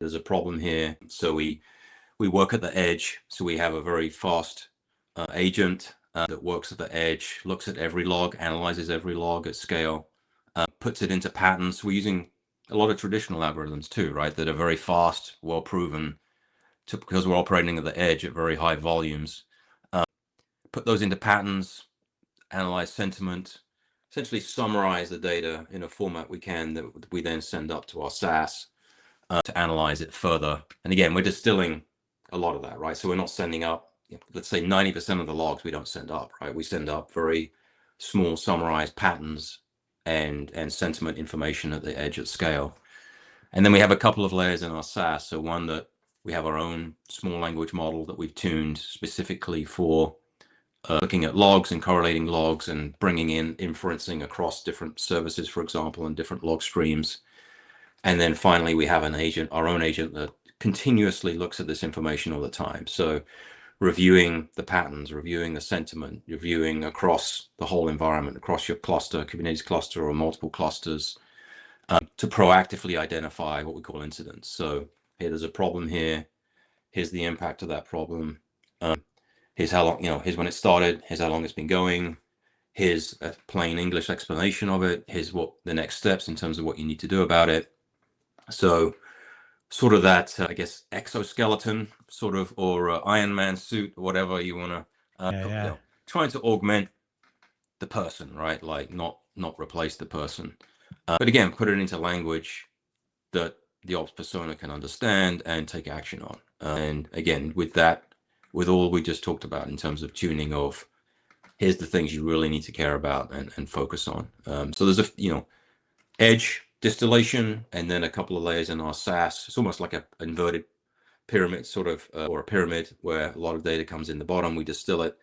There's a problem here. So we work at the edge. So we have a very fast agent that works at the edge, looks at every log, analyzes every log at scale, puts it into patterns. We're using a lot of traditional algorithms too, right? That are very fast, well proven, because we're operating at the edge at very high volumes. Put those into patterns, analyze sentiment, essentially summarize the data in a format we can that we then send up to our SaaS to analyze it further. And again, we're distilling a lot of that, right? So we're not sending up, let's say 90% of the logs we don't send up, right? We send up very small summarized patterns and sentiment information at the edge at scale. And then we have a couple of layers in our SaaS. So one that we have our own small language model that we've tuned specifically for looking at logs and correlating logs and bringing in inferencing across different services, for example, and different log streams. And then finally, we have an agent, our own agent, that continuously looks at this information all the time. So reviewing the patterns, reviewing the sentiment, reviewing across the whole environment, across your cluster, Kubernetes cluster or multiple clusters, to proactively identify what we call incidents. So hey, there's a problem here. Here's the impact of that problem. Here's how long, here's when it started. Here's how long it's been going. Here's a plain English explanation of it. Here's what the next steps in terms of what you need to do about it. So sort of that, I guess, exoskeleton sort of, or Iron Man suit, whatever you want to, trying to augment the person, right? Like not replace the person. But again, put it into language that the ops persona can understand and take action on. And again, with that, with all we just talked about in terms of tuning of, here's the things you really need to care about and focus on. So there's a, edge distillation, and then a couple of layers in our SaaS. It's almost like an inverted pyramid sort of, or a pyramid where a lot of data comes in the bottom. We distill it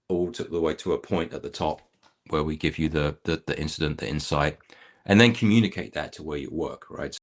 all the way to a point at the top where we give you the incident, the insight, and then communicate that to where you work, right?